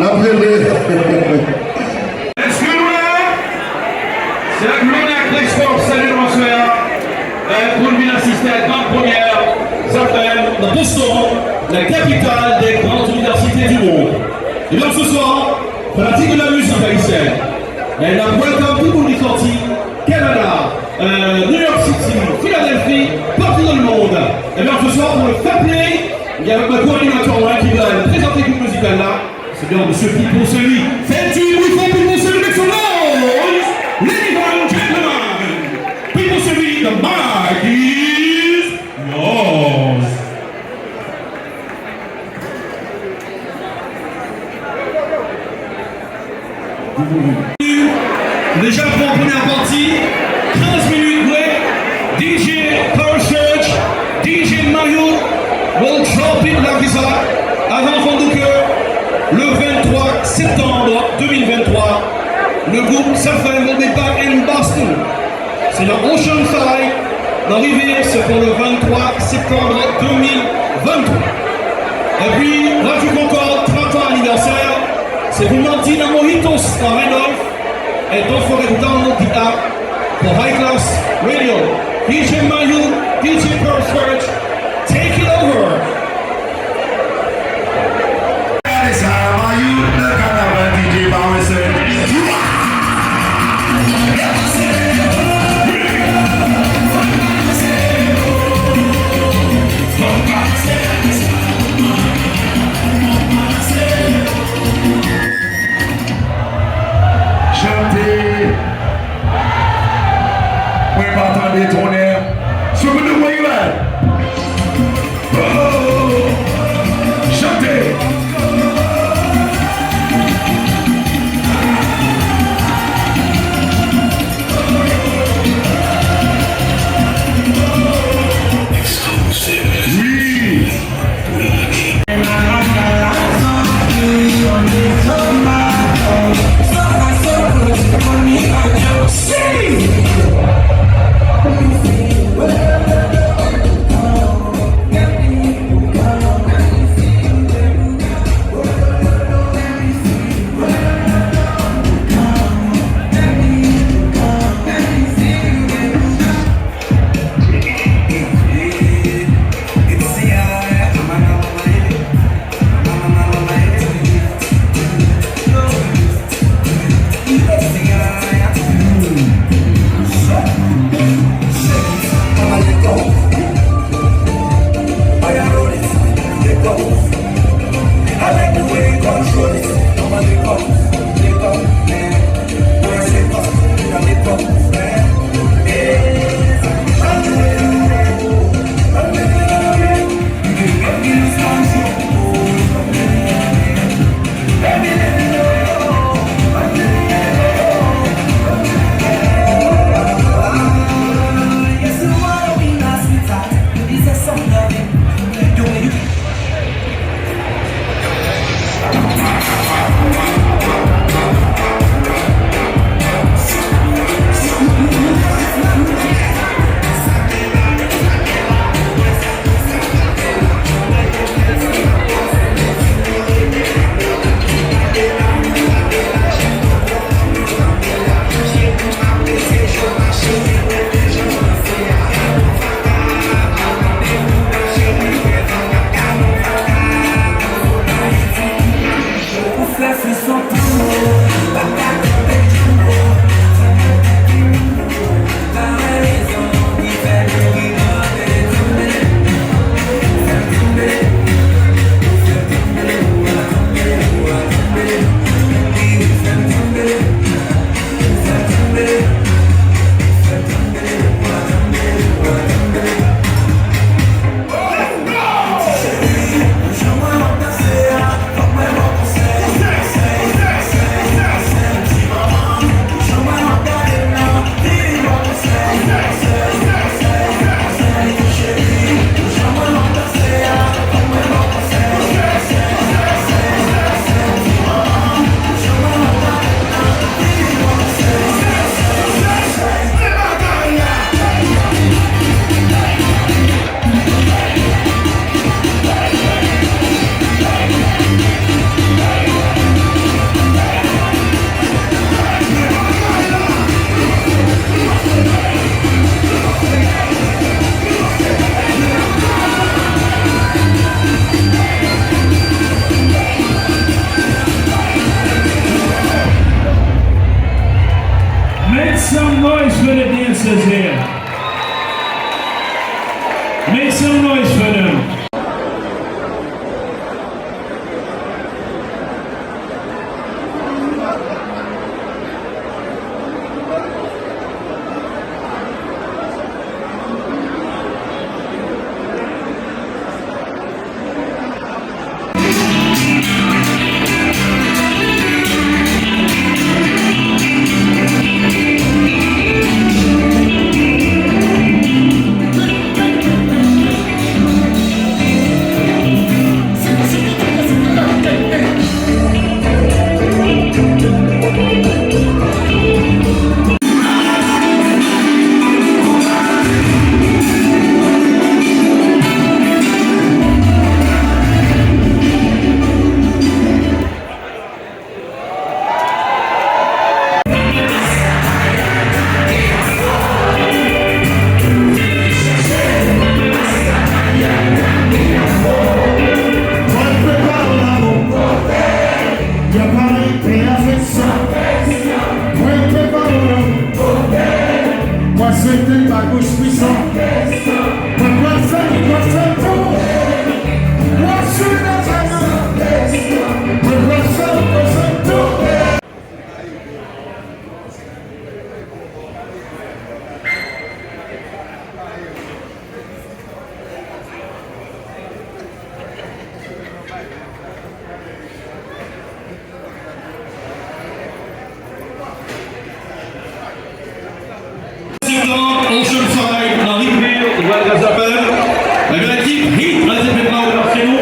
Est-ce que nous c'est un glorieux export, salut le bonsoir. Pour lui assister à la grande première, Zafem, dans Boston, la capitale des grandes universités du monde. Et bien ce soir, pratique de la musique haïtienne. And I'm welcome people du Conti, Canada, New York City, Philadelphie, partout dans le monde. Et bien ce soir, pour le fair play, il y a ma co-animateur qui va présenter une musicale là. C'est bien monsieur Pipo celui. Faites du bruit fort Pipo celui avec son noise. Ladies and gentlemen, Pipo celui, the mic is yours. Déjà pour la première partie, 15 minutes break, DJ Power Surge, DJ Mario will drop it like ça. Avant que le 23 septembre 2023, le groupe Zafem will be back in Boston. C'est le Oceanside. L'arrivée, c'est pour le 23 septembre 2023. Et puis, Radio Concorde, 30 ans anniversaire. C'est pour Martina Mojitos dans Randolph. Et don't forget to download the app for High Class Radio. DJ Mayu, DJ Perfect, take it over. for the dancers here. Make some noise for them. Oceanside, dans Rivière, de Zafem. La équipe Hit, les événements de l'Archéno.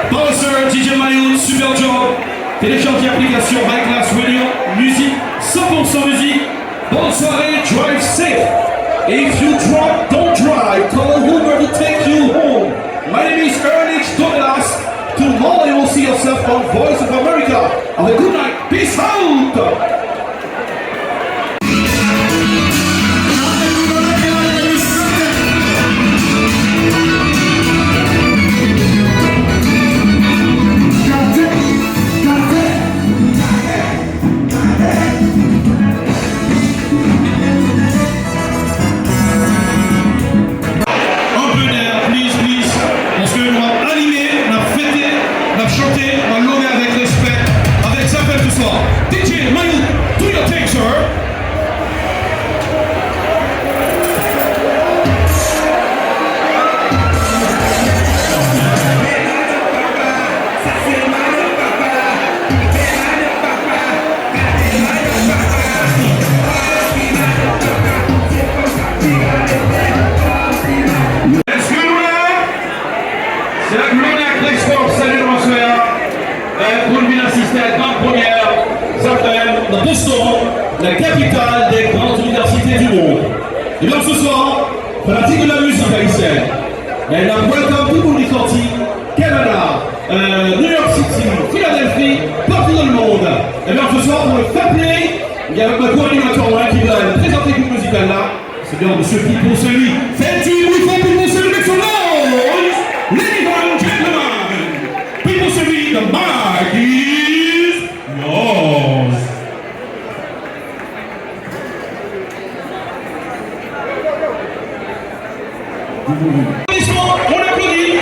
Bouncer, DJ Mayotte, super job. Téléchargez l'application High Class Radio, musique, 100% musique. Bonne soirée, drive safe. If you drunk, don't drive. Call a Uber to take you home. My name is Ernest Douglas. Tomorrow you will see yourself on Voice of America. Have a good night. Peace out. Chanter en langue avec respect, avec Zafem tout soir. DJ Manu, do your thing, sir. La capitale des grandes universités du monde. Et donc ce soir, pratique de la musique haïtienne. Elle a welcome people du Canada, New York City, Philadelphie, partout dans le monde. Et bien ce soir, pour le fair play, il y a ma co-animateur qui va présenter une musicale là. C'est bien monsieur Pipo celui. Faites du bruit pour Pipo celui avec son noise. Ladies and gentlemen, Pipo celui, the mic is yours. On applaudit.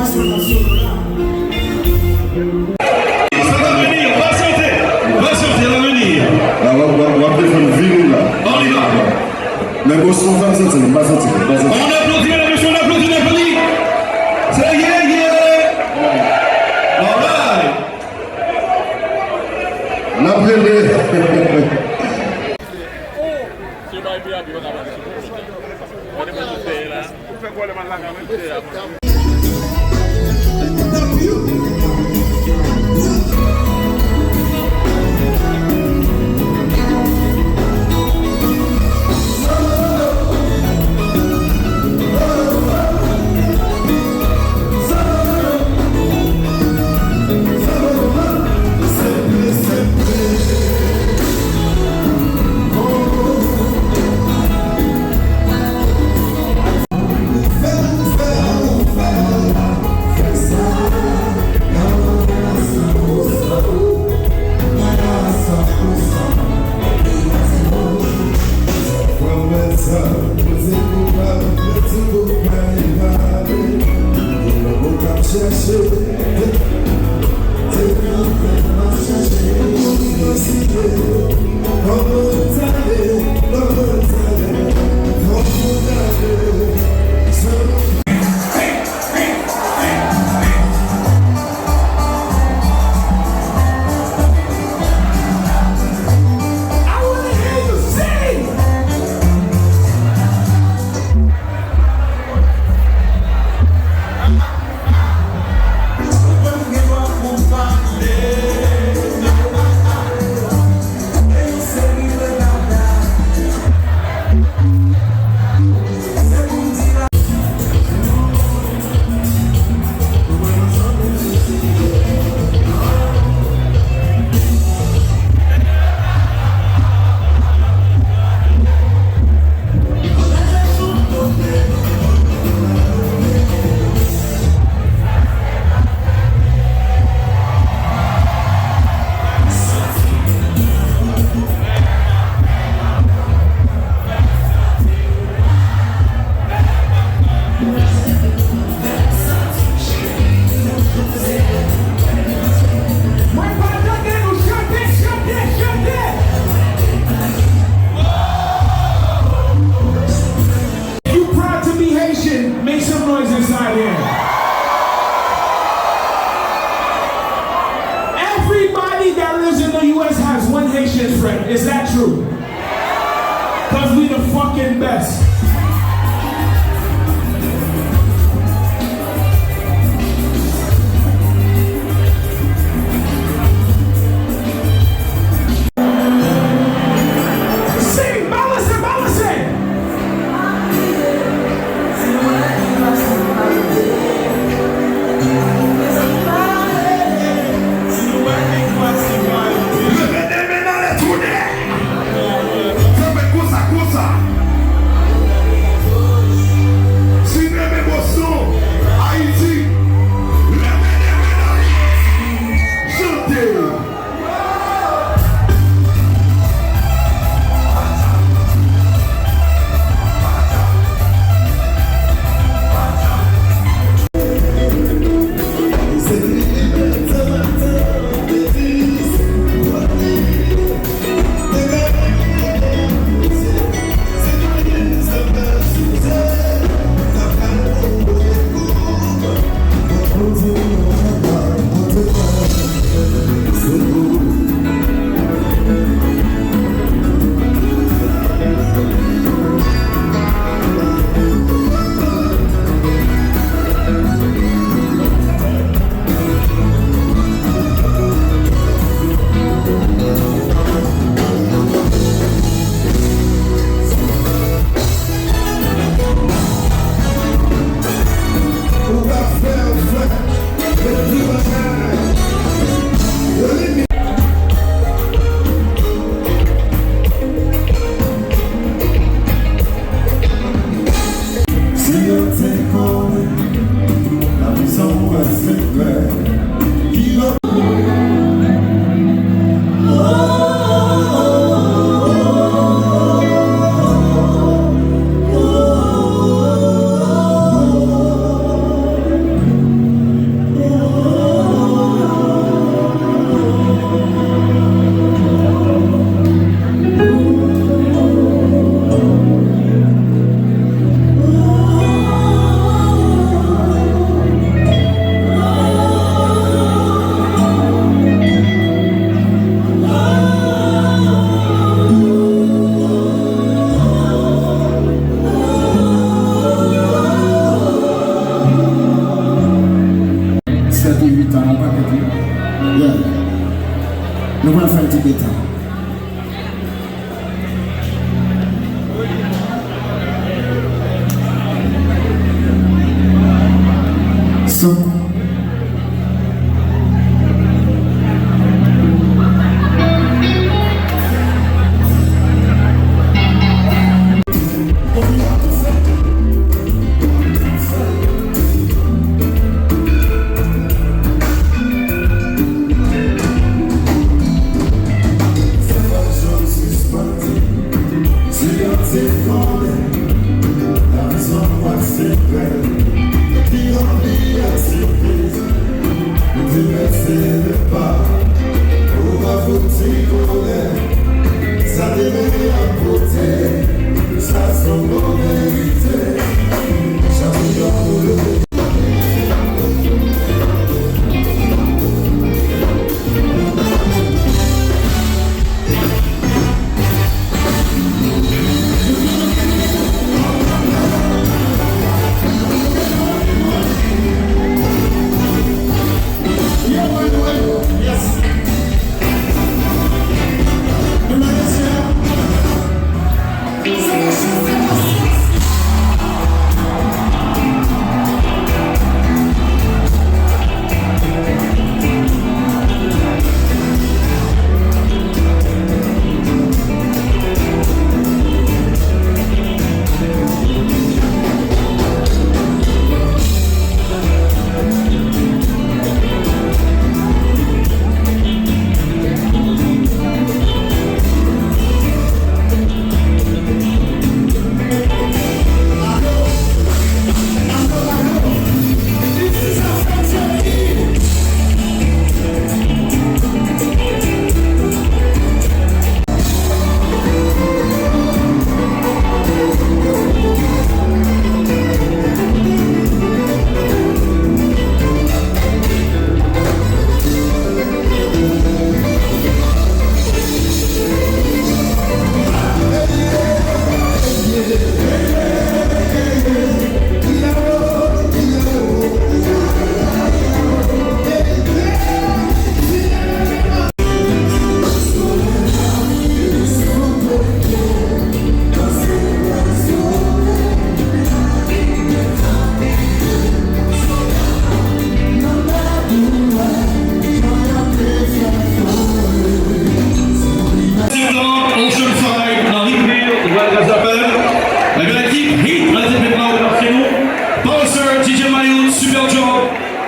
Ça va venir, patientez, patientez, va venir. On va faire une virée là. On y va. Mais bon, si on va sortir, on va sortir. On applaudit, mesdames et messieurs, on applaudit, on applaudit. C'est yeah, yeah. All right. La première. Is that true? Because we the fucking best. Sing, balance, balance. Nous allons faire un petit peu de temps. So.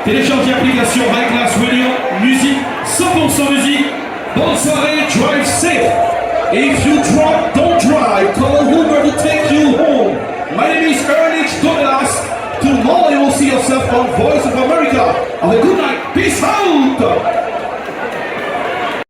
Téléchargez l'application High Class Radio, musique, 100% musique. Bonne soirée, drive safe. If you drop, don't drive. Call a Uber to take you home. My name is Ernest Douglas. Tomorrow you will see yourself on Voice of America. Have a good night. Peace out.